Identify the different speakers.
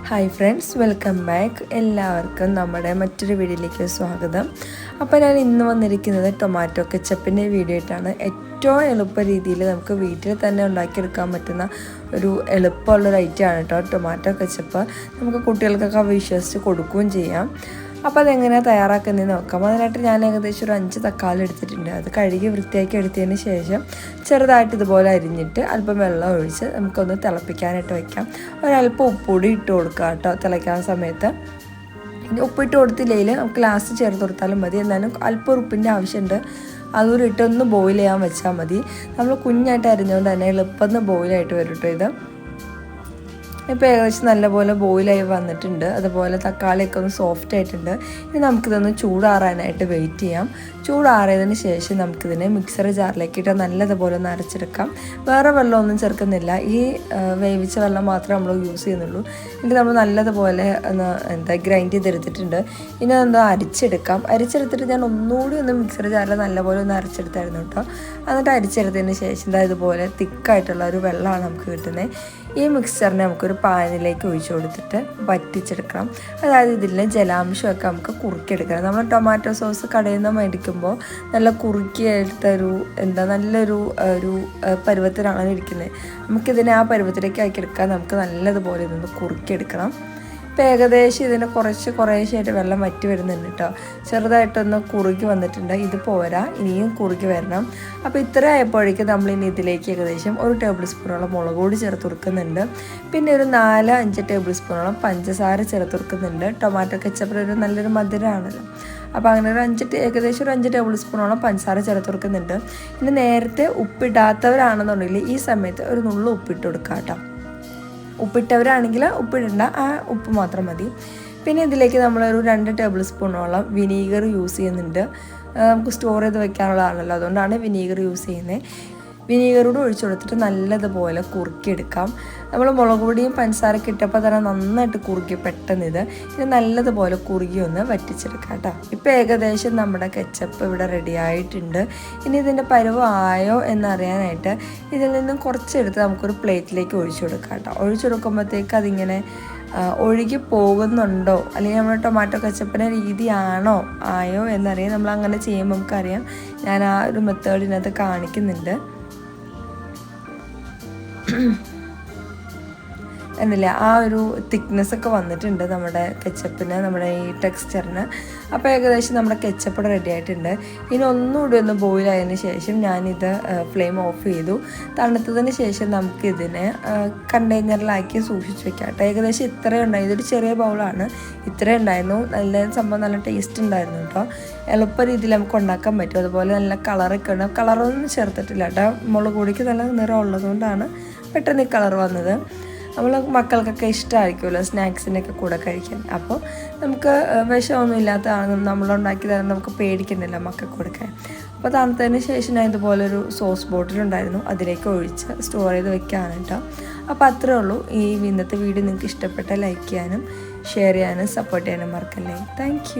Speaker 1: Hi friends, welcome back. എല്ലാവർക്കും നമ്മുടെ മറ്റൊരു വീഡിയോയിലേക്ക് സ്വാഗതം. അപ്പോൾ ഞാൻ ഇന്ന് വന്നിരിക്കുന്നത് ടൊമാറ്റോ കെച്ചപ്പിൻ്റെ വീഡിയോ ആയിട്ടാണ്. ഏറ്റവും എളുപ്പ രീതിയിൽ നമുക്ക് വീട്ടിൽ തന്നെ ഉണ്ടാക്കിയെടുക്കാൻ പറ്റുന്ന ഒരു എളുപ്പമുള്ളൊരു ഐറ്റമാണ് കേട്ടോ ടൊമാറ്റോ കെച്ചപ്പ്. നമുക്ക് കുട്ടികൾക്കൊക്കെ വിശ്വസിച്ച് കൊടുക്കുകയും ചെയ്യാം. അപ്പോൾ അതെങ്ങനെയാണ് തയ്യാറാക്കുന്നതെന്ന് നോക്കാം. അതിനായിട്ട് ഞാൻ ഏകദേശം ഒരു 5 തക്കാളി എടുത്തിട്ടുണ്ട്. അത് കഴുകി വൃത്തിയാക്കി എടുത്തതിന് ശേഷം ചെറുതായിട്ട് ഇതുപോലെ അരിഞ്ഞിട്ട് അല്പം വെള്ളം ഒഴിച്ച് നമുക്കൊന്ന് തിളപ്പിക്കാനായിട്ട് വയ്ക്കാം. ഒരല്പം ഉപ്പുകൂടി ഇട്ട് കൊടുക്കുക കേട്ടോ തിളയ്ക്കാൻ സമയത്ത്. ഇനി ഉപ്പിട്ട് കൊടുത്തില്ലെങ്കിൽ നമുക്ക് ലാസ്റ്റ് ചേർത്ത് കൊടുത്താലും മതി. എന്നാലും അല്പം ഉപ്പിൻ്റെ ആവശ്യമുണ്ട്. അതുകൂടി ഇട്ടൊന്ന് ബോയിൽ ചെയ്യാൻ വെച്ചാൽ മതി. നമ്മൾ കുഞ്ഞായിട്ട് അരിഞ്ഞുകൊണ്ട് തന്നെ എളുപ്പം ബോയിലായിട്ട് വരും കേട്ടോ ഇത്. ഇപ്പോൾ ഏകദേശം നല്ലപോലെ ബോയിലായി വന്നിട്ടുണ്ട്. അതുപോലെ തക്കാളിയൊക്കെ ഒന്ന് സോഫ്റ്റ് ആയിട്ടുണ്ട്. ഇനി നമുക്കിതൊന്ന് ചൂടാറാനായിട്ട് വെയിറ്റ് ചെയ്യാം. ചൂടാറിയതിന് ശേഷം നമുക്കിതിനെ മിക്സർ ജാറിലേക്ക് ഇട്ട് നല്ലതുപോലെ ഒന്ന് അരച്ചെടുക്കാം. വേറെ വെള്ളമൊന്നും ചേർക്കുന്നില്ല. ഈ വേവിച്ച വെള്ളം മാത്രമേ നമ്മൾ യൂസ് ചെയ്യുന്നുള്ളൂ. എന്നിട്ട് നമ്മൾ നല്ലതുപോലെ ഒന്ന് ഗ്രൈൻഡ് ചെയ്തെടുത്തിട്ടുണ്ട്. ഇനി അതൊന്ന് അരിച്ചെടുക്കാം. അരിച്ചെടുത്തിട്ട് ഞാൻ ഒന്നുകൂടി ഒന്ന് മിക്സർ ജാറിൽ നല്ലപോലെ ഒന്ന് അരച്ചെടുത്തായിരുന്നു കേട്ടോ. എന്നിട്ട് അരിച്ചെടുത്തതിന് ശേഷം ഇതുപോലെ തിക്കായിട്ടുള്ള ഒരു വെള്ളമാണ് നമുക്ക് കിട്ടുന്നത്. ഈ മിക്സറിനെ നമുക്കൊരു പാനിലേക്ക് ഒഴിച്ചു കൊടുത്തിട്ട് വറ്റിച്ചെടുക്കണം. അതായത് ഇതിലെ ജലാംശമൊക്കെ നമുക്ക് കുറുക്കിയെടുക്കണം. നമ്മൾ ടൊമാറ്റോ സോസ് കടയിൽ നിന്ന് മേടിക്കുമ്പോൾ നല്ല കുറുക്കിയെടുത്തൊരു നല്ലൊരു പരുവത്തിലാണ് ഇരിക്കുന്നത്. നമുക്കിതിനെ ആ പരുവത്തിലേക്ക് ആക്കിയെടുക്കാൻ നമുക്ക് നല്ലതുപോലെ ഇതൊന്ന് കുറുക്കിയെടുക്കണം. ഇപ്പോൾ ഏകദേശം ഇതിന് കുറേശ്ശായിട്ട് വെള്ളം വറ്റി വരുന്നുണ്ട് കേട്ടോ. ചെറുതായിട്ടൊന്ന് കുറുകി വന്നിട്ടുണ്ട്. ഇത് പോരാ, ഇനിയും കുറുകി വരണം. അപ്പോൾ ഇത്ര ആയപ്പോഴേക്കും നമ്മളിനി ഇതിലേക്ക് ഏകദേശം 1 ടേബിൾ സ്പൂണോളം മുളക് പൊടി ചേർത്ത് കൊടുക്കുന്നുണ്ട്. പിന്നെ ഒരു 4-5 ടേബിൾ സ്പൂണോളം പഞ്ചസാര ചേർത്ത് കൊടുക്കുന്നുണ്ട്. ടൊമാറ്റോ കെച്ചപ്പിന് ഒരു നല്ലൊരു മധുരമാണല്ലോ. അപ്പോൾ അങ്ങനെ ഏകദേശം ഒരു 5 ടേബിൾ സ്പൂണോളം പഞ്ചസാര ചേർത്ത് കൊടുക്കുന്നുണ്ട്. ഇനി നേരത്തെ ഉപ്പിടാത്തവരാണെന്നുണ്ടെങ്കിൽ ഈ സമയത്ത് ഒരു നുള്ളു ഉപ്പിട്ട് കൊടുക്കാം കേട്ടോ. ഉപ്പിട്ടവരാണെങ്കിൽ ഉപ്പിടണ്ട, ആ ഉപ്പ് മാത്രം മതി. പിന്നെ ഇതിലേക്ക് നമ്മളൊരു 2 ടേബിൾ സ്പൂണോളം വിനീഗർ യൂസ് ചെയ്യുന്നുണ്ട്. നമുക്ക് സ്റ്റോർ ചെയ്ത് വെക്കാനുള്ളതാണല്ലോ, അതുകൊണ്ടാണ് വിനീഗർ യൂസ് ചെയ്യുന്നത്. വിനീഗറോട് ഒഴിച്ചു കൊടുത്തിട്ട് നല്ലതുപോലെ കുറുക്കിയെടുക്കാം. നമ്മൾ മുളക് പൊടിയും പഞ്ചസാരയൊക്കെ ഇട്ടപ്പോൾ തന്നെ നന്നായിട്ട് കുറുക്കി പെട്ടെന്ന് ഇത് നല്ലതുപോലെ കുറുകി ഒന്ന് വറ്റിച്ചെടുക്കാം കേട്ടോ. ഇപ്പോൾ ഏകദേശം നമ്മുടെ കെച്ചപ്പ് ഇവിടെ റെഡി ആയിട്ടുണ്ട്. ഇനി ഇതിൻ്റെ പരുവമായോ എന്നറിയാനായിട്ട് ഇതിൽ നിന്നും കുറച്ചെടുത്ത് നമുക്കൊരു പ്ലേറ്റിലേക്ക് ഒഴിച്ചു കൊടുക്കാം കേട്ടോ. ഒഴിച്ചു കൊടുക്കുമ്പോഴത്തേക്ക് അതിങ്ങനെ ഒഴുകി പോകുന്നുണ്ടോ അല്ലെങ്കിൽ നമ്മുടെ ടൊമാറ്റോ കെച്ചപ്പിൻ്റെ രീതിയാണോ ആയോ എന്നറിയാം. നമ്മൾ അങ്ങനെ ചെയ്യുമ്പോൾ നമുക്കറിയാം. ഞാൻ ആ ഒരു മെത്തേഡിനകത്ത് കാണിക്കുന്നുണ്ട് എന്നില്ല. ആ ഒരു തിക്നെസ്സൊക്കെ വന്നിട്ടുണ്ട് നമ്മുടെ കെച്ചപ്പിന്, നമ്മുടെ ഈ ടെക്സ്ചറിന്. അപ്പോൾ ഏകദേശം നമ്മുടെ കെച്ചപ്പ് റെഡി ആയിട്ടുണ്ട്. ഇനി ഒന്നുകൂടി ഒന്ന് ബോയിലായതിന് ശേഷം ഞാനിത് ഫ്ലെയിം ഓഫ് ചെയ്തു. തണുത്തതിന് ശേഷം നമുക്കിതിനെ കണ്ടെയ്നറിലാക്കി സൂക്ഷിച്ച് വെക്കാം കേട്ടോ. ഏകദേശം ഇത്രയും ഉണ്ടായി. ഇതൊരു ചെറിയ ബൗളാണ്. ഇത്രയും ഉണ്ടായിരുന്നു. നല്ല സംഭവം, നല്ല ടേസ്റ്റ് ഉണ്ടായിരുന്നു കേട്ടോ. എളുപ്പ രീതിയിൽ നമുക്ക് ഉണ്ടാക്കാൻ പറ്റും. അതുപോലെ നല്ല കളറൊക്കെ ഉണ്ട്. കളറൊന്നും ചേർത്തിട്ടില്ല കേട്ടോ. മുളക് പൊടിക്ക് നല്ല നിറം ഉള്ളതുകൊണ്ടാണ് പെട്ടെന്ന് ഈ കളർ വന്നത്. നമ്മൾ മക്കൾക്കൊക്കെ ഇഷ്ടമായിരിക്കുമല്ലോ സ്നാക്സിനൊക്കെ കൂടെ കഴിക്കാൻ. അപ്പോൾ നമുക്ക് വിഷമൊന്നും ഇല്ലാത്തതാണ് നമ്മളുണ്ടാക്കി തരാൻ, നമുക്ക് പേടിക്കണ്ടല്ലോ മക്കൾക്ക് കൊടുക്കാൻ. അപ്പോൾ തണുത്തതിന് ശേഷം ഞാൻ ഇതുപോലൊരു സോസ് ബോട്ടിലുണ്ടായിരുന്നു, അതിലേക്ക് ഒഴിച്ച് സ്റ്റോർ ചെയ്ത് വെക്കുകയാണ് കേട്ടോ. അപ്പോൾ അത്രേ ഉള്ളൂ. ഈ ഇന്നത്തെ വീഡിയോ നിങ്ങൾക്ക് ഇഷ്ടപ്പെട്ടാൽ ലൈക്ക് ചെയ്യാനും ഷെയർ ചെയ്യാനും സപ്പോർട്ട് ചെയ്യാനും മറക്കല്ലേ. താങ്ക്